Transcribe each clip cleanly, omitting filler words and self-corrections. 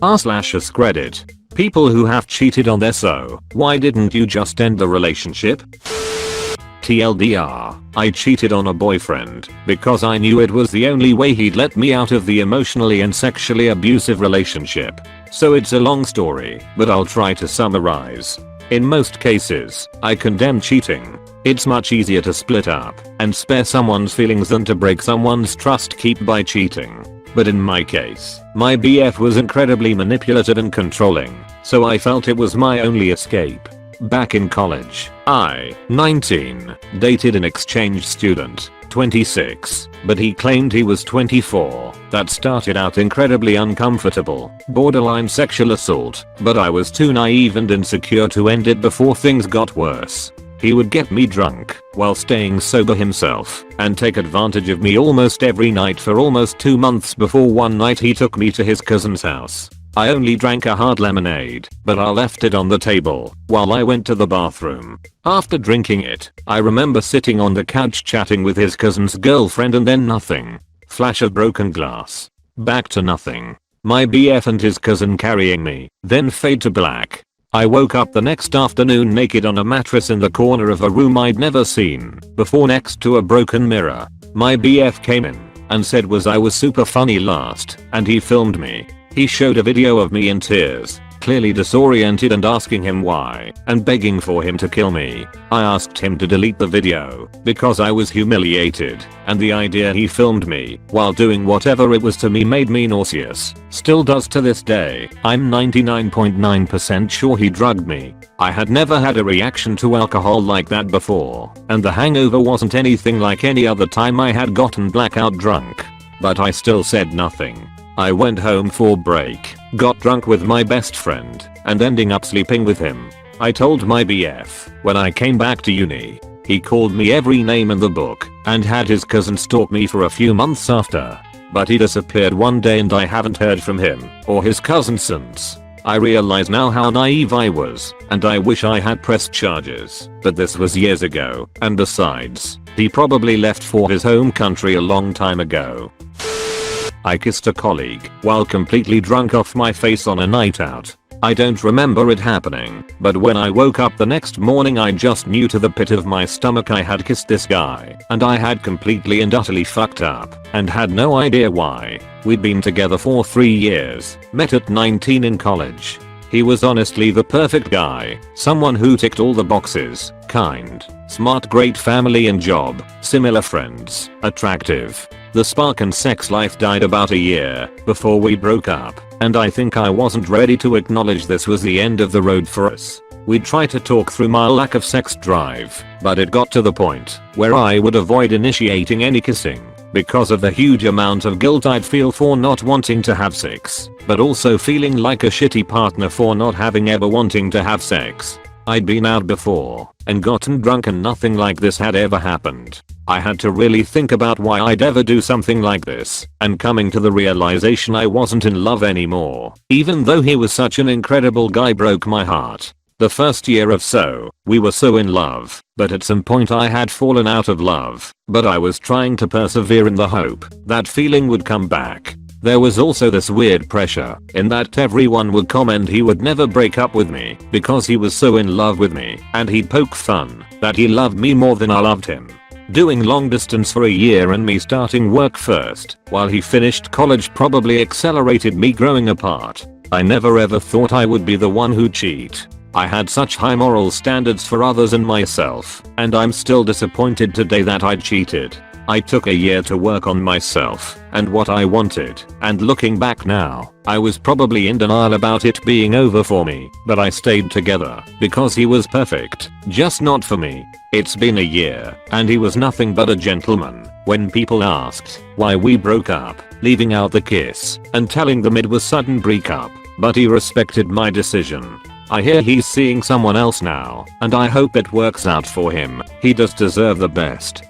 r/AskReddit. People who have cheated on their so, why didn't you just end the relationship? TLDR, I cheated on a boyfriend because I knew it was the only way he'd let me out of the emotionally and sexually abusive relationship. So it's a long story, but I'll try to summarize. In most cases, I condemn cheating. It's much easier to split up and spare someone's feelings than to break someone's trust by cheating. But in my case, my BF was incredibly manipulative and controlling, so I felt it was my only escape. Back in college, I, 19, dated an exchange student, 26, but he claimed he was 24. That started out incredibly uncomfortable, borderline sexual assault, but I was too naive and insecure to end it before things got worse. He would get me drunk while staying sober himself and take advantage of me almost every night for almost 2 months before one night he took me to his cousin's house. I only drank a hard lemonade, but I left it on the table while I went to the bathroom. After drinking it, I remember sitting on the couch chatting with his cousin's girlfriend and then nothing. Flash of broken glass. Back to nothing. My BF and his cousin carrying me, then fade to black. I woke up the next afternoon naked on a mattress in the corner of a room I'd never seen before next to a broken mirror. My BF came in and said I was super funny last, and he filmed me. He showed a video of me in tears, clearly disoriented and asking him why, and begging for him to kill me. I asked him to delete the video because I was humiliated, and the idea he filmed me while doing whatever it was to me made me nauseous. Still does to this day. I'm 99.9% sure he drugged me. I had never had a reaction to alcohol like that before, and the hangover wasn't anything like any other time I had gotten blackout drunk. But I still said nothing. I went home for break, got drunk with my best friend, and ending up sleeping with him. I told my BF when I came back to uni. He called me every name in the book and had his cousin stalk me for a few months after. But he disappeared one day and I haven't heard from him or his cousin since. I realize now how naive I was, and I wish I had pressed charges, but this was years ago, and besides, he probably left for his home country a long time ago. I kissed a colleague while completely drunk off my face on a night out. I don't remember it happening, but when I woke up the next morning I just knew to the pit of my stomach I had kissed this guy, and I had completely and utterly fucked up and had no idea why. We'd been together for 3 years, met at 19 in college. He was honestly the perfect guy, someone who ticked all the boxes, kind, smart, great family and job, similar friends, attractive. The spark and sex life died about a year before we broke up, and I think I wasn't ready to acknowledge this was the end of the road for us. We'd try to talk through my lack of sex drive, but it got to the point where I would avoid initiating any kissing because of the huge amount of guilt I'd feel for not wanting to have sex, but also feeling like a shitty partner for not having ever wanting to have sex. I'd been out before and gotten drunk and nothing like this had ever happened. I had to really think about why I'd ever do something like this, and coming to the realization I wasn't in love anymore. Even though he was such an incredible guy broke my heart. The first year or so, we were so in love, but at some point I had fallen out of love, but I was trying to persevere in the hope that feeling would come back. There was also this weird pressure in that everyone would comment he would never break up with me because he was so in love with me, and he'd poke fun that he loved me more than I loved him. Doing long distance for a year and me starting work first while he finished college probably accelerated me growing apart. I never ever thought I would be the one who'd cheat. I had such high moral standards for others and myself, and I'm still disappointed today that I cheated. I took a year to work on myself and what I wanted, and looking back now, I was probably in denial about it being over for me, but I stayed together because he was perfect, just not for me. It's been a year, and he was nothing but a gentleman. When people asked why we broke up, leaving out the kiss and telling them it was sudden breakup, but he respected my decision. I hear he's seeing someone else now, and I hope it works out for him. He does deserve the best.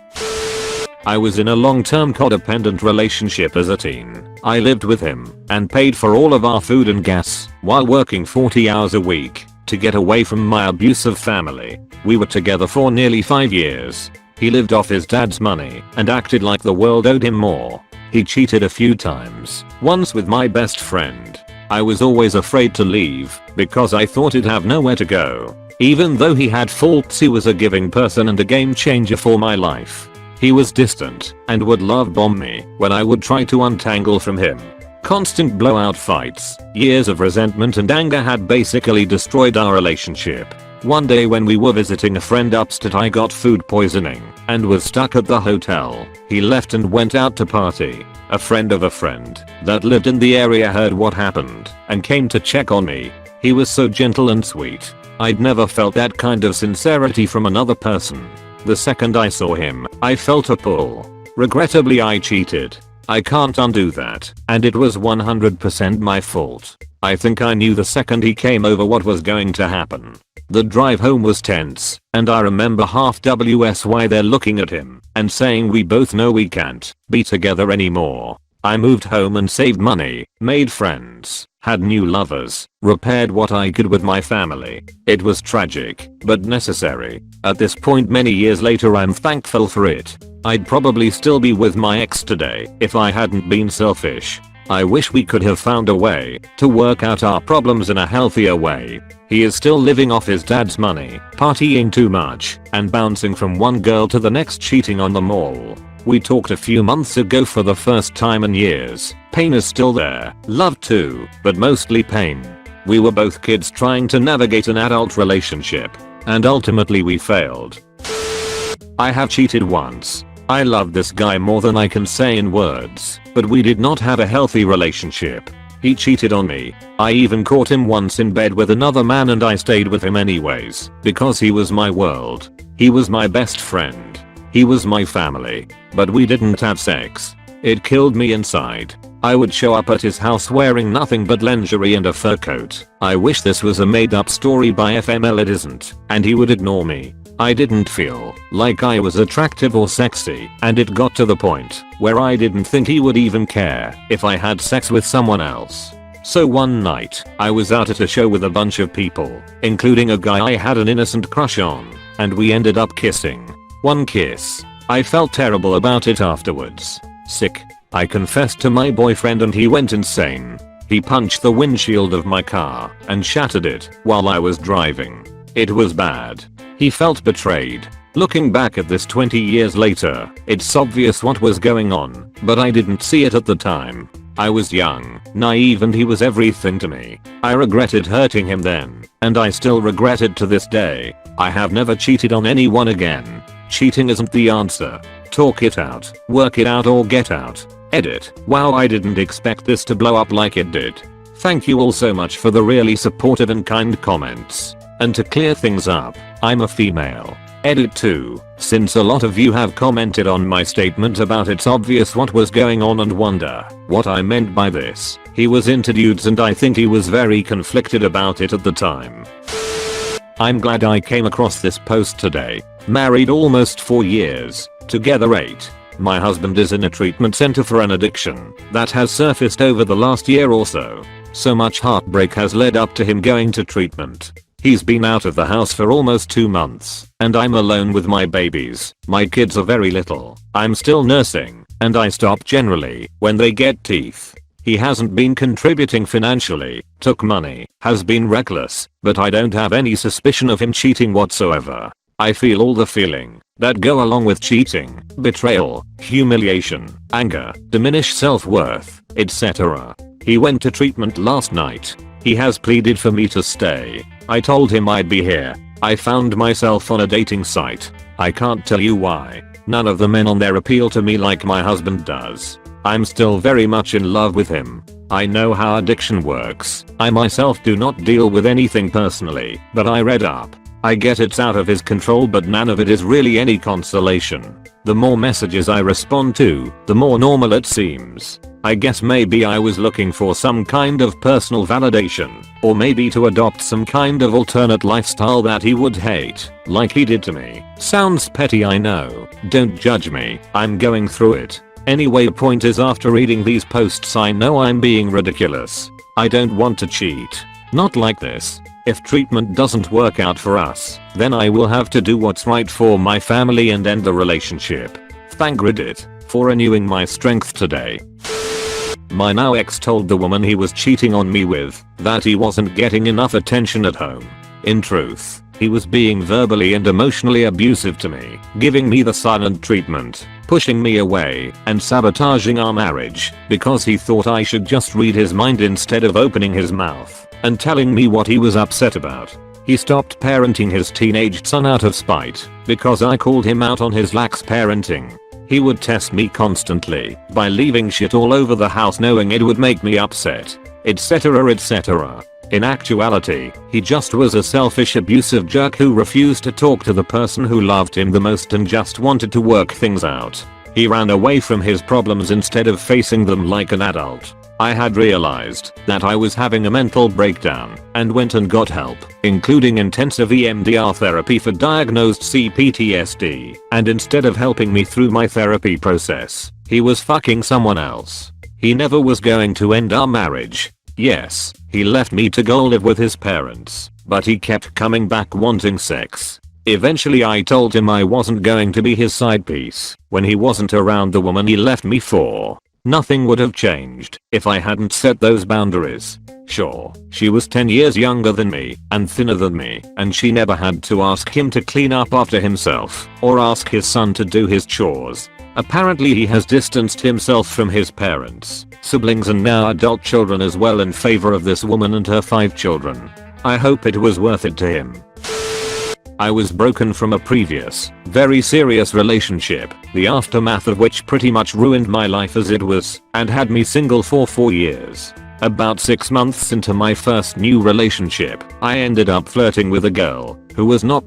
I was in a long-term codependent relationship as a teen. I lived with him and paid for all of our food and gas while working 40 hours a week to get away from my abusive family. We were together for nearly 5 years. He lived off his dad's money and acted like the world owed him more. He cheated a few times, once with my best friend. I was always afraid to leave because I thought he'd have nowhere to go. Even though he had faults, he was a giving person and a game changer for my life. He was distant and would love bomb me when I would try to untangle from him. Constant blowout fights, years of resentment and anger had basically destroyed our relationship. One day when we were visiting a friend upstate, I got food poisoning and was stuck at the hotel. He left and went out to party. A friend of a friend that lived in the area heard what happened and came to check on me. He was so gentle and sweet. I'd never felt that kind of sincerity from another person. The second I saw him, I felt a pull. Regrettably, I cheated. I can't undo that, and it was 100% my fault. I think I knew the second he came over what was going to happen. The drive home was tense, and I remember half WSY there looking at him and saying, we both know we can't be together anymore. I moved home and saved money, made friends, had new lovers, repaired what I could with my family. It was tragic, but necessary. At this point many years later, I'm thankful for it. I'd probably still be with my ex today if I hadn't been selfish. I wish we could have found a way to work out our problems in a healthier way. He is still living off his dad's money, partying too much, and bouncing from one girl to the next, cheating on them all. We talked a few months ago for the first time in years. Pain is still there, love too, but mostly pain. We were both kids trying to navigate an adult relationship, and ultimately we failed. I have cheated once. I loved this guy more than I can say in words, but we did not have a healthy relationship. He cheated on me. I even caught him once in bed with another man, and I stayed with him anyways because he was my world. He was my best friend. He was my family. But we didn't have sex. It killed me inside. I would show up at his house wearing nothing but lingerie and a fur coat. I wish this was a made up story by FML, it isn't, and he would ignore me. I didn't feel like I was attractive or sexy, and it got to the point where I didn't think he would even care if I had sex with someone else. So one night, I was out at a show with a bunch of people, including a guy I had an innocent crush on, and we ended up kissing. One kiss. I felt terrible about it afterwards. Sick. I confessed to my boyfriend and he went insane. He punched the windshield of my car and shattered it while I was driving. It was bad. He felt betrayed. Looking back at this 20 years later, it's obvious what was going on, but I didn't see it at the time. I was young, naive, and he was everything to me. I regretted hurting him then, and I still regret it to this day. I have never cheated on anyone again. Cheating isn't the answer. Talk it out, work it out, or get out. Edit. Wow, I didn't expect this to blow up like it did. Thank you all so much for the really supportive and kind comments. And to clear things up, I'm a female. Edit 2. Since a lot of you have commented on my statement about it's obvious what was going on and wonder what I meant by this, he was into dudes and I think he was very conflicted about it at the time. I'm glad I came across this post today. Married almost 4 years, together 8. My husband is in a treatment center for an addiction that has surfaced over the last year or so. So much heartbreak has led up to him going to treatment. He's been out of the house for almost 2 months, and I'm alone with my babies. My kids are very little. I'm still nursing, and I stop generally when they get teeth. He hasn't been contributing financially, took money, has been reckless, but I don't have any suspicion of him cheating whatsoever. I feel all the feeling that go along with cheating: betrayal, humiliation, anger, diminished self-worth, etc. He went to treatment last night. He has pleaded for me to stay. I told him I'd be here. I found myself on a dating site. I can't tell you why. None of the men on there appeal to me like my husband does. I'm still very much in love with him. I know how addiction works. I myself do not deal with anything personally, but I read up. I get it's out of his control, but none of it is really any consolation. The more messages I respond to, the more normal it seems. I guess maybe I was looking for some kind of personal validation, or maybe to adopt some kind of alternate lifestyle that he would hate, like he did to me. Sounds petty, I know. Don't judge me, I'm going through it. Anyway, point is, after reading these posts I know I'm being ridiculous. I don't want to cheat. Not like this. If treatment doesn't work out for us, then I will have to do what's right for my family and end the relationship. Thank Reddit for renewing my strength today. My now ex told the woman he was cheating on me with that he wasn't getting enough attention at home. In truth, he was being verbally and emotionally abusive to me, giving me the silent treatment, pushing me away, and sabotaging our marriage because he thought I should just read his mind instead of opening his mouth and telling me what he was upset about. He stopped parenting his teenage son out of spite because I called him out on his lax parenting. He would test me constantly by leaving shit all over the house knowing it would make me upset, etc etc. In actuality, he just was a selfish abusive jerk who refused to talk to the person who loved him the most and just wanted to work things out. He ran away from his problems instead of facing them like an adult. I had realized that I was having a mental breakdown and went and got help, including intensive EMDR therapy for diagnosed CPTSD, and instead of helping me through my therapy process, he was fucking someone else. He never was going to end our marriage. Yes, he left me to go live with his parents, but he kept coming back wanting sex. Eventually I told him I wasn't going to be his side piece when he wasn't around the woman he left me for. Nothing would have changed if I hadn't set those boundaries. Sure, she was 10 years younger than me and thinner than me, and she never had to ask him to clean up after himself or ask his son to do his chores. Apparently he has distanced himself from his parents, siblings and now adult children as well in favor of this woman and her 5 children. I hope it was worth it to him. I was broken from a previous, very serious relationship, the aftermath of which pretty much ruined my life as it was, and had me single for 4 years. About 6 months into my first new relationship, I ended up flirting with a girl, who was not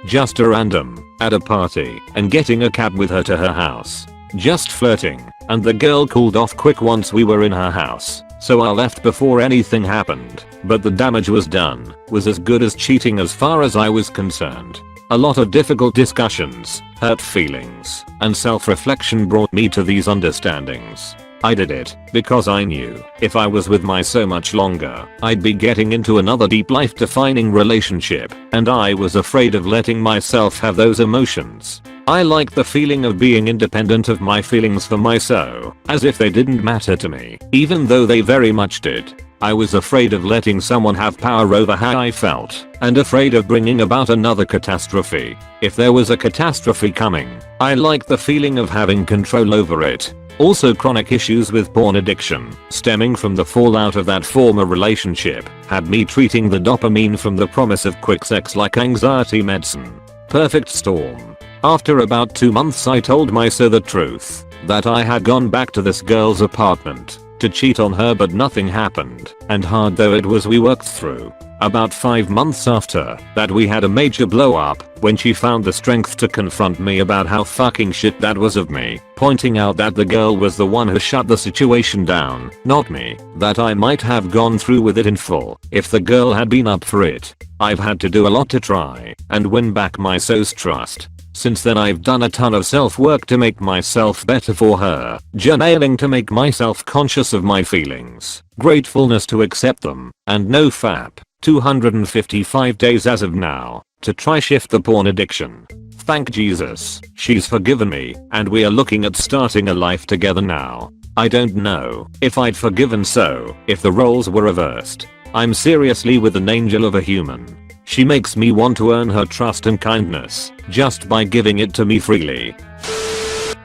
just a random, at a party, and getting a cab with her to her house. Just flirting, and the girl cooled off quick once we were in her house, so I left before anything happened, but the damage was done, was as good as cheating as far as I was concerned. A lot of difficult discussions, hurt feelings, and self-reflection brought me to these understandings. I did it because I knew if I was with my so much longer, I'd be getting into another deep life-defining relationship, and I was afraid of letting myself have those emotions. I like the feeling of being independent of my feelings for myself, as if they didn't matter to me, even though they very much did. I was afraid of letting someone have power over how I felt, and afraid of bringing about another catastrophe. If there was a catastrophe coming, I liked the feeling of having control over it. Also, chronic issues with porn addiction, stemming from the fallout of that former relationship, had me treating the dopamine from the promise of quick sex like anxiety medicine. Perfect storm. After about 2 months I told myself the truth, that I had gone back to this girl's apartment to cheat on her, but nothing happened, and hard though it was we worked through. About 5 months after that we had a major blow up when she found the strength to confront me about how fucking shit that was of me, pointing out that the girl was the one who shut the situation down, not me, that I might have gone through with it in full if the girl had been up for it. I've had to do a lot to try and win back my so's trust. Since then I've done a ton of self-work to make myself better for her, journaling to make myself conscious of my feelings, gratefulness to accept them, and no fap, 255 days as of now, to try shift the porn addiction. Thank Jesus, she's forgiven me, and we are looking at starting a life together now. I don't know if I'd forgiven so if the roles were reversed. I'm seriously with an angel of a human. She makes me want to earn her trust and kindness just by giving it to me freely.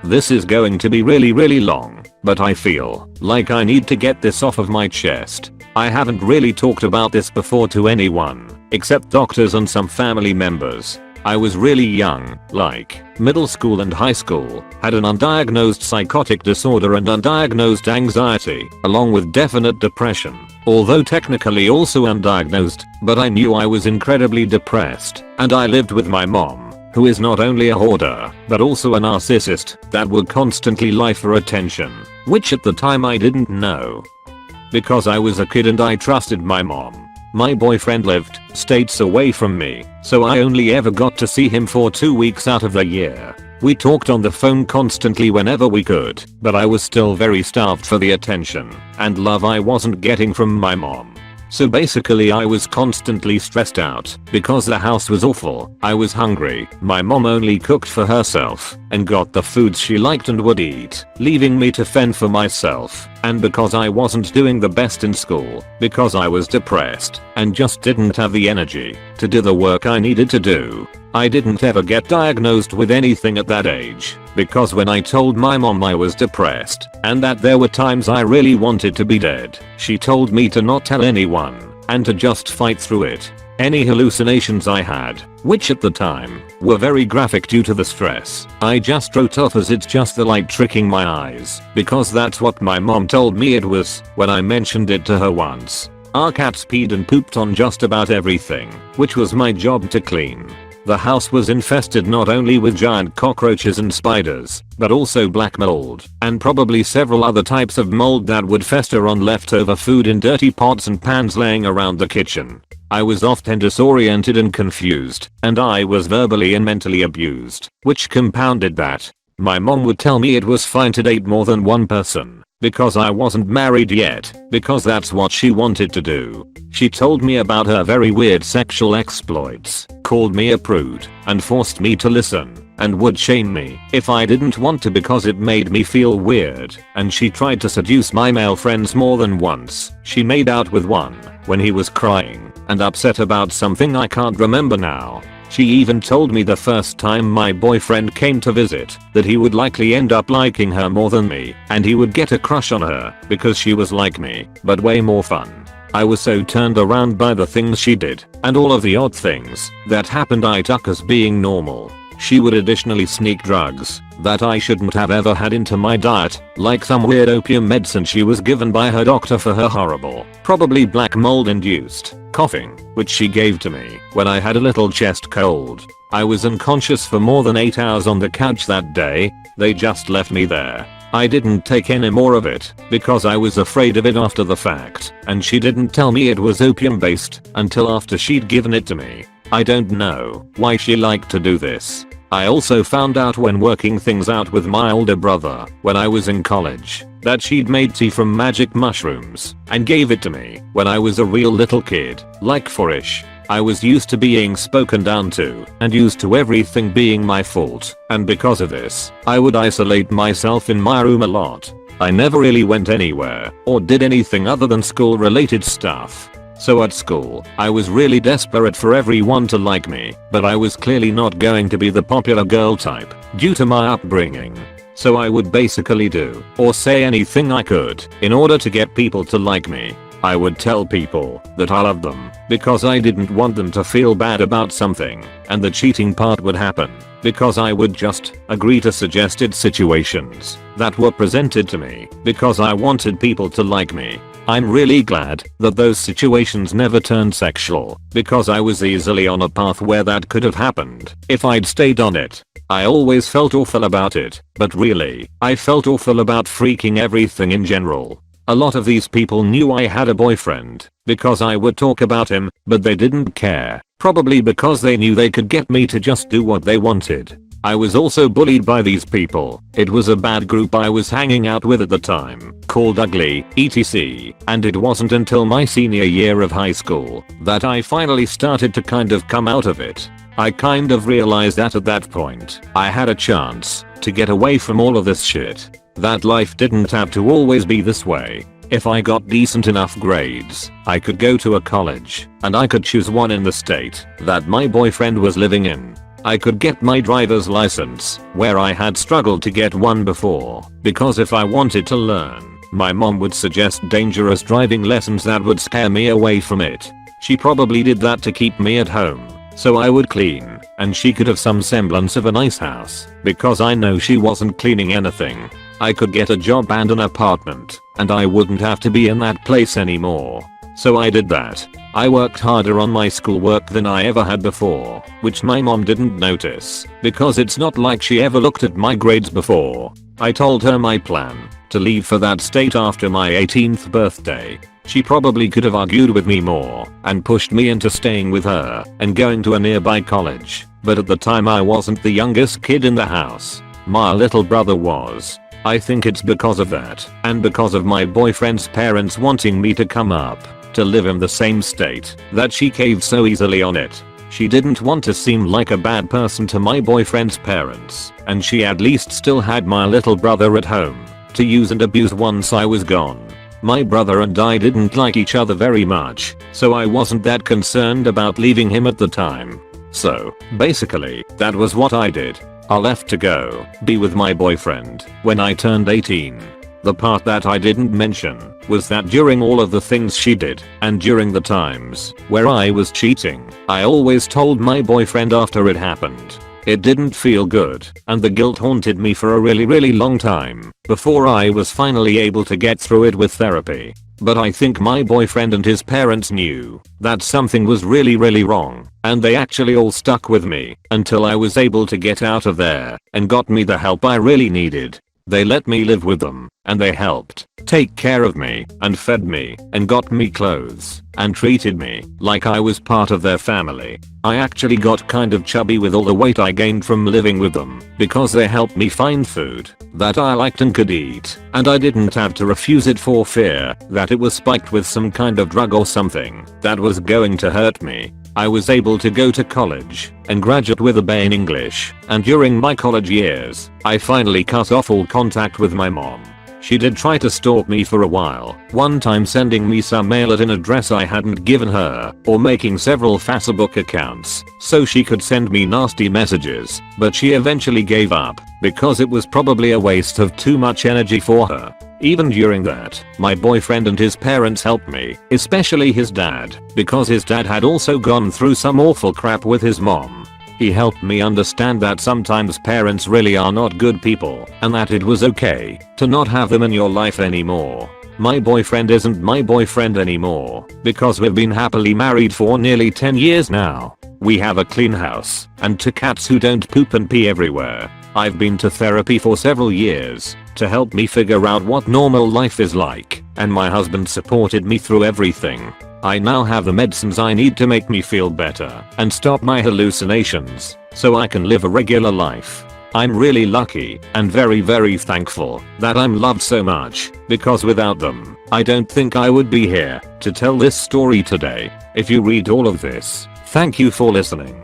This is going to be really long, but I feel like I need to get this off of my chest. I haven't really talked about this before to anyone, except doctors and some family members. I was really young, like middle school and high school, had an undiagnosed psychotic disorder and undiagnosed anxiety, along with definite depression, although technically also undiagnosed, but I knew I was incredibly depressed, and I lived with my mom, who is not only a hoarder, but also a narcissist that would constantly lie for attention, which at the time I didn't know. Because I was a kid and I trusted my mom. My boyfriend lived states away from me, so I only ever got to see him for 2 weeks out of the year. We talked on the phone constantly whenever we could, but I was still very starved for the attention and love I wasn't getting from my mom. So basically I was constantly stressed out because the house was awful, I was hungry, my mom only cooked for herself and got the foods she liked and would eat, leaving me to fend for myself. and because I wasn't doing the best in school, because I was depressed and just didn't have the energy to do the work I needed to do. I didn't ever get diagnosed with anything at that age, because when I told my mom I was depressed and that there were times I really wanted to be dead, she told me to not tell anyone and to just fight through it. Any hallucinations I had, which at the time were very graphic due to the stress, I just wrote off as it's just the light tricking my eyes, because that's what my mom told me it was when I mentioned it to her once. Our cats peed and pooped on just about everything, which was my job to clean. The house was infested not only with giant cockroaches and spiders, but also black mold, and probably several other types of mold that would fester on leftover food in dirty pots and pans laying around the kitchen. I was often disoriented and confused, and I was verbally and mentally abused, which compounded that. My mom would tell me it was fine to date more than one person, because I wasn't married yet, because that's what she wanted to do. She told me about her very weird sexual exploits, called me a prude, and forced me to listen, and would shame me if I didn't want to because it made me feel weird, and she tried to seduce my male friends more than once. She made out with one when he was crying and upset about something I can't remember now. She even told me the first time my boyfriend came to visit that he would likely end up liking her more than me, and he would get a crush on her because she was like me, but way more fun. I was so turned around by the things she did and all of the odd things that happened I took as being normal. She would additionally sneak drugs that I shouldn't have ever had into my diet, like some weird opium medicine she was given by her doctor for her horrible, probably black mold induced, coughing, which she gave to me when I had a little chest cold. I was unconscious for more than 8 hours on the couch that day. They just left me there. I didn't take any more of it because I was afraid of it after the fact, and she didn't tell me it was opium based until after she'd given it to me. I don't know why she liked to do this. I also found out when working things out with my older brother when I was in college that she'd made tea from magic mushrooms and gave it to me when I was a real little kid, like 4ish. I was used to being spoken down to and used to everything being my fault, and because of this, I would isolate myself in my room a lot. I never really went anywhere or did anything other than school related stuff. So at school, I was really desperate for everyone to like me, but I was clearly not going to be the popular girl type due to my upbringing. So I would basically do or say anything I could in order to get people to like me. I would tell people that I loved them because I didn't want them to feel bad about something, and the cheating part would happen because I would just agree to suggested situations that were presented to me because I wanted people to like me. I'm really glad that those situations never turned sexual because I was easily on a path where that could have happened if I'd stayed on it. I always felt awful about it, but really, I felt awful about freaking everything in general. A lot of these people knew I had a boyfriend because I would talk about him, but they didn't care, probably because they knew they could get me to just do what they wanted. I was also bullied by these people. It was a bad group I was hanging out with at the time, called Ugly, etc. And it wasn't until my senior year of high school that I finally started to kind of come out of it. I kind of realized that at that point, I had a chance to get away from all of this shit. That life didn't have to always be this way. If I got decent enough grades, I could go to a college, and I could choose one in the state that my boyfriend was living in. I could get my driver's license, where I had struggled to get one before, because if I wanted to learn, my mom would suggest dangerous driving lessons that would scare me away from it. She probably did that to keep me at home, so I would clean, and she could have some semblance of a nice house, because I know she wasn't cleaning anything. I could get a job and an apartment, and I wouldn't have to be in that place anymore. So I did that. I worked harder on my schoolwork than I ever had before, which my mom didn't notice, because it's not like she ever looked at my grades before. I told her my plan to leave for that state after my 18th birthday. She probably could have argued with me more and pushed me into staying with her and going to a nearby college, but at the time I wasn't the youngest kid in the house. My little brother was. I think it's because of that, and because of my boyfriend's parents wanting me to come up to live in the same state, that she caved so easily on it. She didn't want to seem like a bad person to my boyfriend's parents, and she at least still had my little brother at home. to use and abuse once I was gone. My brother and I didn't like each other very much, so I wasn't that concerned about leaving him at the time. So, basically, that was what I did. I left to go be with my boyfriend when I turned 18. The part that I didn't mention was that during all of the things she did, and during the times where I was cheating, I always told my boyfriend after it happened. It didn't feel good, and the guilt haunted me for a really long time before I was finally able to get through it with therapy. But I think my boyfriend and his parents knew that something was really wrong, and they actually all stuck with me until I was able to get out of there and got me the help I really needed. They let me live with them, and they helped take care of me and fed me and got me clothes and treated me like I was part of their family. I actually got kind of chubby with all the weight I gained from living with them because they helped me find food that I liked and could eat, and I didn't have to refuse it for fear that it was spiked with some kind of drug or something that was going to hurt me. I was able to go to college and graduate with a BA in English, and during my college years, I finally cut off all contact with my mom. She did try to stalk me for a while, one time sending me some mail at an address I hadn't given her, or making several Facebook accounts so she could send me nasty messages, but she eventually gave up because it was probably a waste of too much energy for her. Even during that, my boyfriend and his parents helped me, especially his dad, because his dad had also gone through some awful crap with his mom. He helped me understand that sometimes parents really are not good people, and that it was okay to not have them in your life anymore. My boyfriend isn't my boyfriend anymore because we've been happily married for nearly 10 years now. We have a clean house and 2 cats who don't poop and pee everywhere. I've been to therapy for several years to help me figure out what normal life is like, and my husband supported me through everything. I now have the medicines I need to make me feel better and stop my hallucinations so I can live a regular life. I'm really lucky and very thankful that I'm loved so much, because without them, I don't think I would be here to tell this story today. If you read all of this, thank you for listening.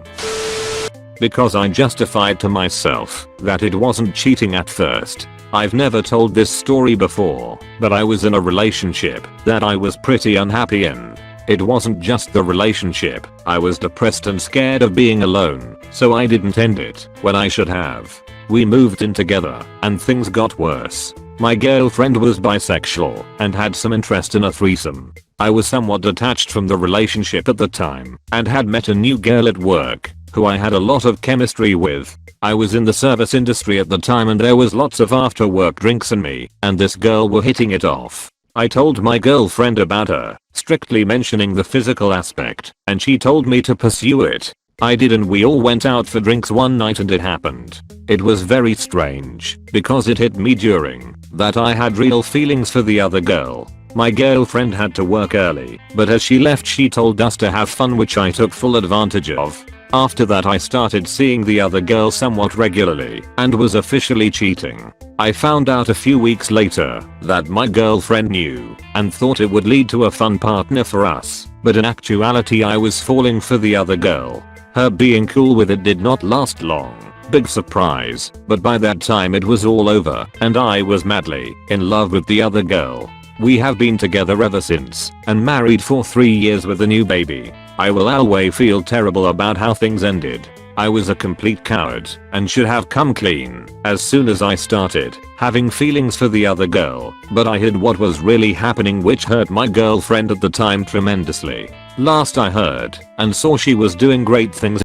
Because I justified to myself that it wasn't cheating at first. I've never told this story before, but I was in a relationship that I was pretty unhappy in. It wasn't just the relationship, I was depressed and scared of being alone, so I didn't end it when I should have. We moved in together, and things got worse. My girlfriend was bisexual and had some interest in a threesome. I was somewhat detached from the relationship at the time and had met a new girl at work who I had a lot of chemistry with. I was in the service industry at the time, and there was lots of after work drinks, and me and this girl were hitting it off. I told my girlfriend about her, strictly mentioning the physical aspect, and she told me to pursue it. I did, and we all went out for drinks one night, and it happened. It was very strange because it hit me during that I had real feelings for the other girl. My girlfriend had to work early, but as she left she told us to have fun, which I took full advantage of. After that I started seeing the other girl somewhat regularly and was officially cheating. I found out a few weeks later that my girlfriend knew and thought it would lead to a fun partner for us, but in actuality I was falling for the other girl. Her being cool with it did not last long. Big surprise, but by that time it was all over and I was madly in love with the other girl. We have been together ever since and married for 3 years with a new baby. I will always feel terrible about how things ended. I was a complete coward and should have come clean as soon as I started having feelings for the other girl, but I hid what was really happening, which hurt my girlfriend at the time tremendously. Last I heard and saw, she was doing great things